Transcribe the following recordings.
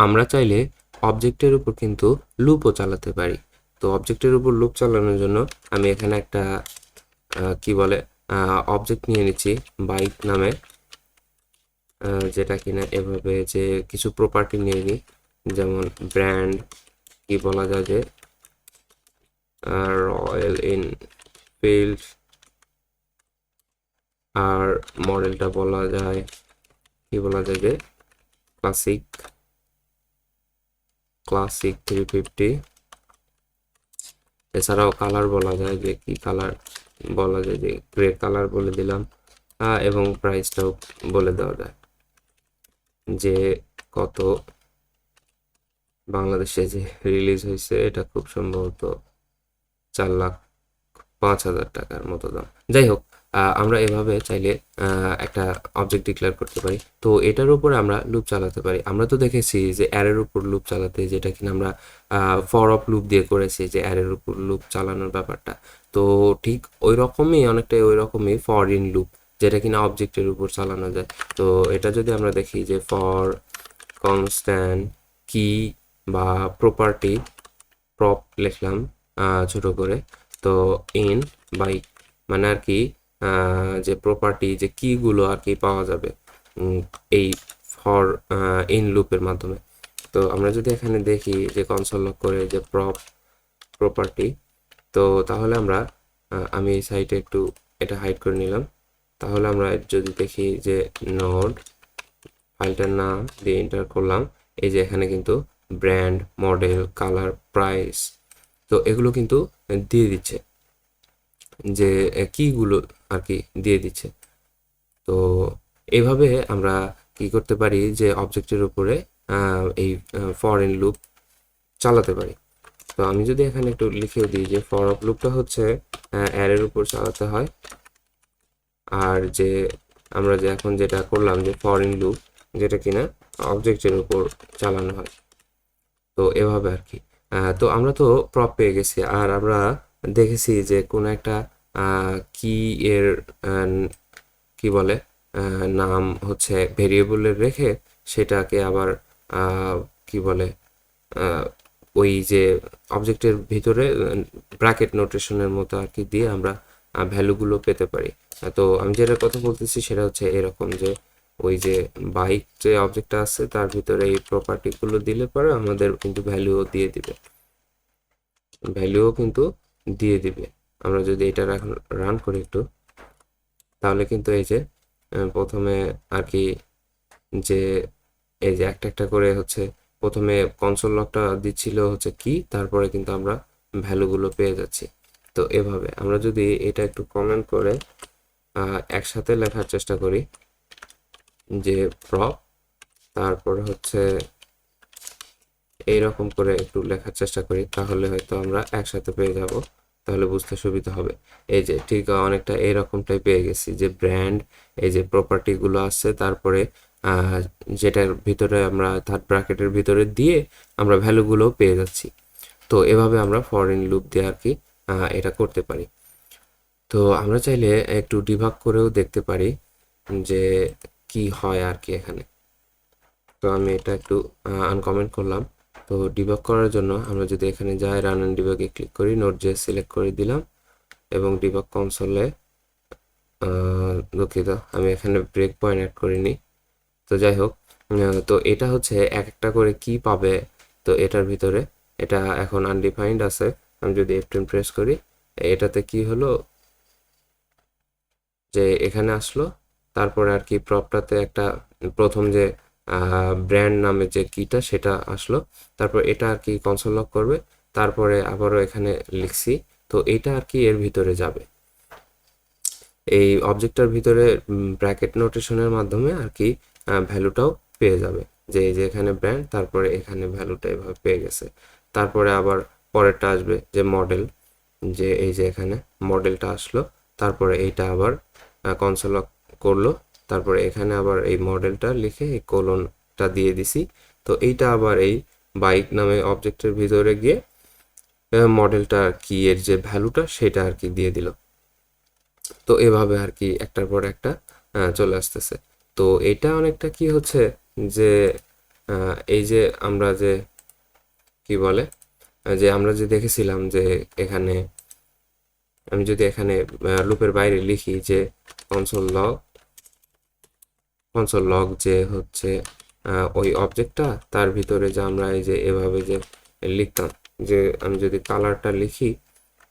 আমরা চাইলে অবজেক্টের উপর কিন্তু লুপও চালাতে পারি। তো অবজেক্টের উপর লুপ চালানোর জন্য আমি এখানে একটা কি বলে অবজেক্ট নিয়ে নিচ্ছি বাইক নামে, যেটা কিনা এভাবে যে কিছু প্রপার্টি নিয়ে নিই, যেমন ব্র্যান্ড কি বলা যায় যে রয়্যাল এনফিল্ড, আর মডেলটা বলা যায় কি বলা যায় যে ক্লাসিক 350। এছাড়াও কালার বলা যায় যে কি কালার বলা যায় যে গ্রে কালার বলে দিলাম, এবং প্রাইসটাও বলে দেওয়া যায় যে কত বাংলাদেশে যে রিলিজ হয়েছে, এটা খুব সম্ভবত 4,05,000 টাকার মতো দাম। যাই হোক, আমরা এভাবে চাইলে একটা অবজেক্ট ডিক্লেয়ার করতে পারি। তো এটার উপরে আমরা লুপ চালাতে পারি। আমরা তো দেখেছি যে অ্যারের উপর লুপ চালাতে, যেটা কিনা আমরা ফর অফ লুপ দিয়ে করেছি, যে অ্যারের উপর লুপ চালানোর ব্যাপারটা। তো ঠিক ওই রকমই, অনেকটাই ওই রকমই ফর ইন লুপ, যেটা কিনা অবজেক্টের উপর চালানো যায়। তো এটা যদি আমরা দেখি যে ফর কনস্ট্যান্ট কি বা প্রপার্টি প্রপ লিখলাম ছোট করে, তো ইন বাই মানে আর কি যে প্রপার্টি যে কিগুলো আর কি পাওয়া যাবে এই ফর ইন লুপের মাধ্যমে। তো আমরা যদি এখানে দেখি যে কনসোল লক করে যে প্রপার্টি, তো তাহলে আমরা আমি এই সাইটে একটু এটা হাইড করে নিলাম। তাহলে আমরা যদি দেখি যে নোড ফাইলটার নাম দিয়ে এন্টার করলাম, এই যে এখানে কিন্তু ব্র্যান্ড, মডেল, কালার, প্রাইস, তো এগুলো কিন্তু দিয়ে দিচ্ছে, যে কিগুলো আর কি দিয়ে দিচ্ছে। তো এইভাবে আমরা কি করতে পারি যে অবজেক্টের উপরে এই ফর ইন লুপ চালাতে পারি। তো আমি যদি এখানে একটু লিখেও দিই যে ফর অফ লুপটা হচ্ছে অ্যারের উপর চালাতে হয়, আর যে আমরা যে এখন যেটা করলাম যে ফর ইন লুপ, যেটা কিনা অবজেক্টের উপর চালানো হয়। তো এভাবে আর কি। তো আমরা তো প্রপ পেয়ে গেছি, আর আমরা দেখেছি যে কোনো একটা কি এর কি বলে নাম হচ্ছে ভেরিয়েবলের রেখে সেটাকে আবার কি বলে ওই যে অবজেক্টের ভিতরে ব্র্যাকেট নোটেশনের মতো আর কি দিয়ে আমরা ভ্যালুগুলো পেতে পারি। তো আমি যেটার কথা বলতেছি সেটা হচ্ছে এরকম যে ওই যে বাইক যে অবজেক্টটা আছে তার ভিতরে এই প্রপার্টিগুলো দিলে পরে আমাদের কিন্তু ভ্যালুও দিয়ে দিবে। আমরা যদি এটা এখন রান করি একটু, তাহলে কিন্তু এই যে প্রথমে আর কি যে এই যে একটা একটা করে হচ্ছে প্রথমে কনসোল লকটা দিচ্ছিল হচ্ছে কি, তারপরে কিন্তু আমরা ভ্যালুগুলো পেয়ে যাচ্ছি। তো এভাবে আমরা যদি এটা একটু কমেন্ট করে একসাথে লেখার চেষ্টা করি যে প্রপ, তারপরে হচ্ছে এইরকম করে একটু লেখার চেষ্টা করি, তাহলে হয়তো আমরা একসাথে পেয়ে যাব, তাহলে বুঝতে সুবিধা হবে। এই যে ঠিক অনেকটা এইরকমটাই পেয়ে গেছি যে ব্র্যান্ড, এই যে প্রপার্টিগুলো আছে, তারপরে যেটার ভিতরে আমরা থার্ড ব্র্যাকেটের ভিতরে দিয়ে আমরা ভ্যালুগুলো পেয়ে যাচ্ছি। তো এভাবে আমরা ফর ইন লুপ দিয়ে আর কি এটা করতে পারি। তো আমরা চাইলে একটু ডিবাগ করেও দেখতে পারি যে কি হয় আর কি এখানে। তো আমি এটা একটু আনকমেন্ট করলাম। তো ডিবাগ করার জন্য আমরা যদি এখানে যাই, রান অ্যান্ড ডিবাগে ক্লিক করি, নোড.js সিলেক্ট করে দিলাম এবং ডিবাগ কনসোলে দুঃখিত আমি এখানে ব্রেক পয়েন্ট অ্যাড করিনি। তো যাই হোক, তো এটা হচ্ছে এক একটা করে কি পাবে। তো এটার ভিতরে এটা এখন আনডিফাইন্ড আছে। আমি যদি F10 প্রেস করি, এটাতে কি হলো যে এখানে আসলো, তারপরে আর কি প্রপটাতে একটা প্রথম যে ব্র্যান্ড নামে যে কিটা সেটা আসলো, তারপর এটা আর কি কনসোল লক করবে, তারপরে আবারও এখানে লিখছি, তো এটা আর কি এর ভিতরে যাবে এই অবজেক্টটার ভিতরে ব্র্যাকেট নোটেশনের মাধ্যমে আর কি ভ্যালুটাও পেয়ে যাবে, যে এই যে এখানে ব্র্যান্ড, তারপরে এখানে ভ্যালুটা এভাবে পেয়ে গেছে। তারপরে আবার পরেরটা আসবে যে মডেল, যে এই যে এখানে মডেলটা আসলো, তারপরে এইটা আবার কনসোল করলো, তারপরে এখানে আবার এই মডেলটা লিখে এই কোলনটা দিয়ে দিছি। তো এইটা আবার এই বাইক নামে অবজেক্টের ভিতরে গিয়ে মডেলটা কি এর যে ভ্যালুটা সেটা আর কি দিয়ে দিল। তো এভাবে আর কি একটার পর একটা চলে আসতেছে। তো এটা অনেকটা কি হচ্ছে যে এই যে আমরা যে কি বলে যে আমরা যে দেখেছিলাম যে এখানে আমি যদি এখানে লুপের বাইরে লিখি যে কনসোল লগ যে হচ্ছে ওই অবজেক্টটা, তার ভিতরে যে আমরা এই যে এভাবে যে লিখতাম, যে আমি যদি কালারটা লিখি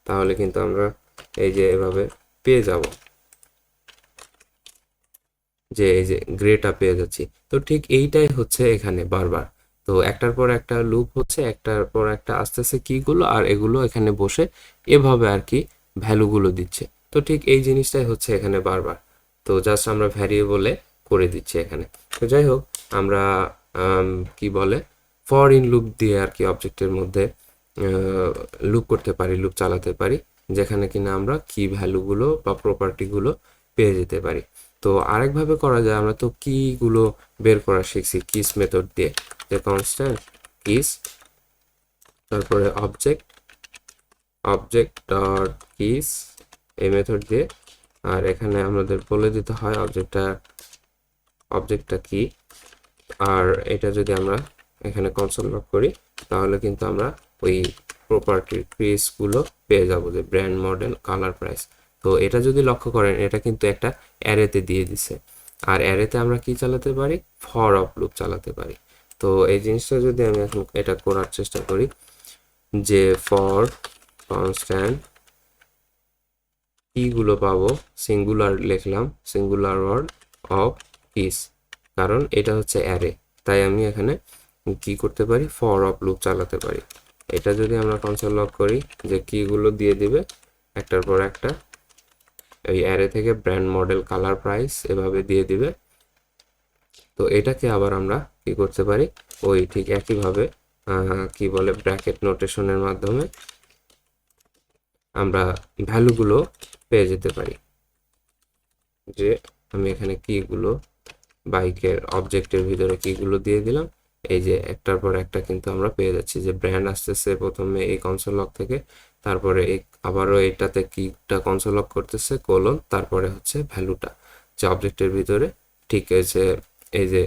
তাহলে কিন্তু আমরা এই যে এভাবে পেয়ে যাব, যে এই যে গ্রেটা পেয়ে যাচ্ছি। তো ঠিক এইটাই হচ্ছে এখানে বারবার, তো একটার পর একটা লুপ হচ্ছে, একটার পর একটা আস্তে আস্তে কিগুলো, আর এগুলো এখানে বসে এভাবে আর কি ভ্যালুগুলো দিচ্ছে। তো ঠিক এই জিনিসটাই হচ্ছে এখানে বারবার, তো জাস্ট আমরা ভ্যারিয়েবলে করে দিচ্ছি এখানে। তো যাই হোক, আমরা কি বলে ফর ইন লুপ দিয়ে আর কি অবজেক্টের মধ্যে লুপ করতে পারি, লুপ চালাতে পারি, যেখানে কিনা আমরা কি ভ্যালুগুলো বা প্রপার্টিগুলো পেয়ে যেতে পারি। তো আরেকভাবে করা যায়, আমরা তো কিগুলো বের করা শিখছি কিস মেথড দিয়ে, যে কনস্ট্যান্ট কিস, তারপরে অবজেক্ট ডট কিস এই মেথড দিয়ে, আর এখানে আমাদের বলে দিতে হয় অবজেক্টটা কি। আর এটা যদি আমরা এখানে কনসোল লগ করি তাহলে কিন্তু আমরা ওই প্রপার্টির কেসগুলো পেয়ে যাব, যে ব্র্যান্ড, মডেল, কালার, প্রাইস। তো এটা যদি লক্ষ্য করেন, এটা কিন্তু একটা অ্যারেতে দিয়ে দিছে, আর অ্যারেতে আমরা কি চালাতে পারি, ফর অফ লুপ চালাতে পারি। তো এই জিনিসটা যদি আমি এখন এটা করার চেষ্টা করি, যে ফর কনস্ট্যান্ট কিগুলো পাবো, সিঙ্গুলার লিখলাম, সিঙ্গুলার ওয়ার্ড অফ কিস, কারণ এটা হচ্ছে অ্যারে, তাই আমি এখানে কি করতে পারি, ফর অফ লুপ চালাতে পারি। এটা যদি আমরা কনসোল লগ করি, যে কিগুলো দিয়ে দিবে একটার পর একটা, এই অ্যারে থেকে ব্র্যান্ড, মডেল, কালার, প্রাইস এভাবে দিয়ে দিবে। তো এটাকে আবার আমরা কি করতে পারি, ওই ঠিক একইভাবে কি বলে ব্র্যাকেট নোটেশনের মাধ্যমে আমরা ভ্যালুগুলো পেয়ে যেতে পারি। যে আমি এখানে কিগুলো বাইকের অবজেক্টের ভিতরে কিগুলো দিয়ে দিলাম, এই যে একটার পর একটা কিন্তু আমরা পেয়ে যাচ্ছি, যে ব্র্যান্ড আসতেছে প্রথমে এই কনসোল লগ থেকে, তারপরে আবারও এটাতে কিটা কনসোল লগ করতেছে কোলন, তারপরে হচ্ছে ভ্যালুটা যে অবজেক্টের ভিতরে, ঠিক আছে। এই যে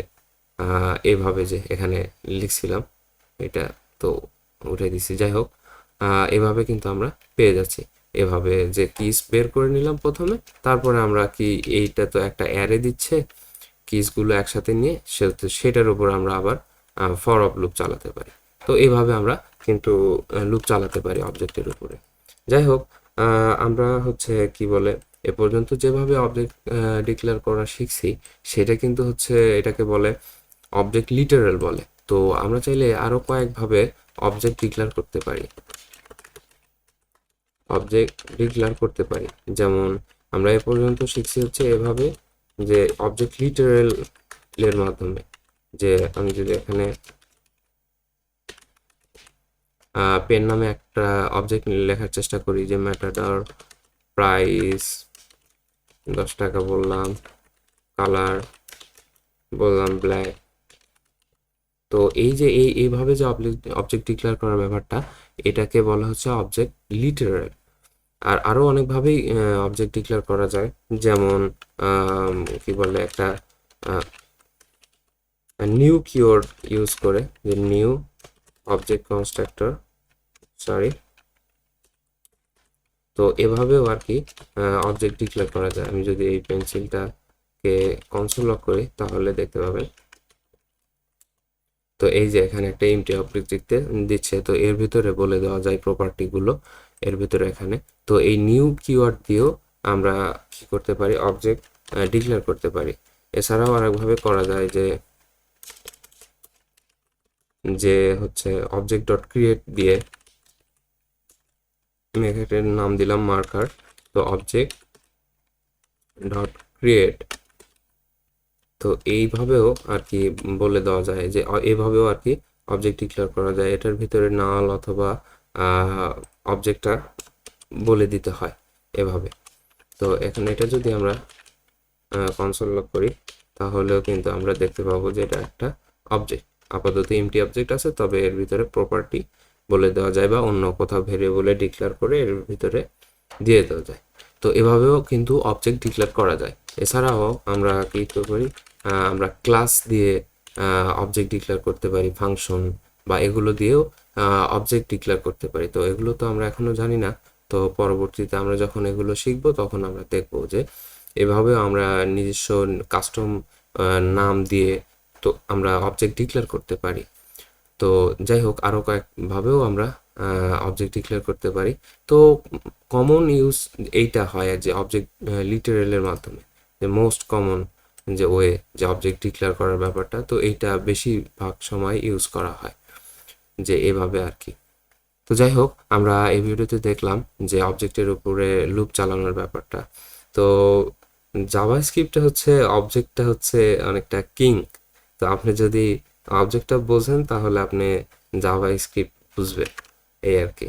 এইভাবে যে এখানে লিখছিলাম এটা, তো উঠে দিছি। যাই হোক, এভাবে কিন্তু আমরা পেয়ে যাচ্ছি, এভাবে যে কিস বের করে নিলাম প্রথমে, তারপরে আমরা কি, এইটা তো একটা অ্যারে দিচ্ছে, কিসগুলো একসাথে নিয়ে সেটার উপর আমরা আবার ফর অফ লুপ চালাতে পারি। তো এইভাবে আমরা কিন্তু লুপ চালাতে পারি অবজেক্টের উপরে। যাই হোক, আমরা হচ্ছে কি বলে এ পর্যন্ত যেভাবে অবজেক্ট ডিক্লেয়ার করা শিখছি, সেটা কিন্তু হচ্ছে এটাকে বলে অবজেক্ট লিটারাল বলে। তো আমরা চাইলে আরো কয়েকভাবে অবজেক্ট ডিক্লেয়ার করতে পারি। যেমন আমরা এ পর্যন্ত শিখছি হচ্ছে এভাবে, যে অবজেক্ট লিটারাল এর মাধ্যমে, যে আমি যদি এখানে পেন নামে একটা অবজেক্ট লেখার চেষ্টা করি, যে ম্যাটাডর প্রাইস 10 টাকা বললাম, কালার বললাম ব্ল্যাক। তো এই যে এইভাবে যে অবজেক্ট ডিক্লেয়ার করার ব্যাপারটা, এটাকে বলা হচ্ছে অবজেক্ট লিটারাল। আর আরো অনেকভাবেই অবজেক্ট ডিক্লেয়ার করা যায়, যেমন কি বলে একটা নিউ কিওয়ার্ড ইউজ করে, যে নিউ অবজেক্ট কনস্ট্রাক্টর, সরি। তো এভাবেও আর কি অবজেক্ট ডিক্লেয়ার করা যায়। আমি যদি এই পেন্সিলটাকে কনসোল লক করি তাহলে দেখতে পাবেন, তো এই যে এখানে একটা এমটি অবজেক্ট দিচ্ছে, তো এর ভিতরে বলে দেওয়া যায় প্রপার্টিগুলো এর ভিতরে এখানে। তো এই নিউ কিওয়ার্ড দিয়েও আমরা কি করতে পারি, অবজেক্ট ডিক্লেয়ার করতে পারি। এছাড়াও আরেকভাবে করা যায়, যে যে হচ্ছে অবজেক্ট ডট ক্রিয়েট দিয়ে আমি এখানে নাম দিলাম মার্কার। তো অবজেক্ট ডট ক্রিয়েট, তো এইভাবেও আর কি বলে দেওয়া যায়, যে এইভাবেও আর কি অবজেক্ট ডিক্লেয়ার করা যায়। এটার ভিতরে নাল অথবা অবজেক্টটা বলে দিতে হয় এভাবে। তো এখানে এটা যদি আমরা কনসোল লক করি তাহলেও কিন্তু আমরা দেখতে পাবো যে এটা একটা অবজেক্ট, আপাতত এমটি অবজেক্ট আছে, তবে এর ভিতরে প্রপার্টি বলে দেওয়া যায়, বা অন্য কোথাও ভেরিয়েবলে ডিক্লেয়ার করে এর ভিতরে দিয়ে দেওয়া যায়। তো এভাবেও কিন্তু অবজেক্ট ডিক্লেয়ার করা যায়। এছাড়াও আমরা কি করি, আমরা ক্লাস দিয়ে অবজেক্ট ডিক্লেয়ার করতে পারি, ফাংশন বা এগুলো দিয়েও অবজেক্ট ডিক্লেয়ার করতে পারি। তো এগুলো তো আমরা এখনো জানি না, তো পরবর্তীতে আমরা যখন এগুলো শিখবো তখন আমরা দেখবো যে এভাবেও আমরা নিজস্ব কাস্টম নাম দিয়ে তো আমরা অবজেক্ট ডিক্লেয়ার করতে পারি। তো যাই হোক, আরও কয়েকভাবেও আমরা অবজেক্ট ডিক্লেয়ার করতে পারি। তো কমন ইউজ এইটা হয় যে অবজেক্ট লিটারেলের মাধ্যমে, যে মোস্ট কমন যে ওয়ে যে অবজেক্ট ডিক্লেয়ার করার ব্যাপারটা, তো এইটা বেশিরভাগ সময় ইউজ করা হয় যে এভাবে আর কি। তো যাই হোক, আমরা এই ভিডিওতে দেখলাম যে অবজেক্টের উপরে লুপ চালানোর ব্যাপারটা। তো জাভাস্ক্রিপ্টটা হচ্ছে, অবজেক্টটা হচ্ছে অনেকটা কিং। তো আপনি যদি অবজেক্টটা বোঝেন তাহলে আপনি জাভাস্ক্রিপ্ট বুঝবেন, এই আর কি।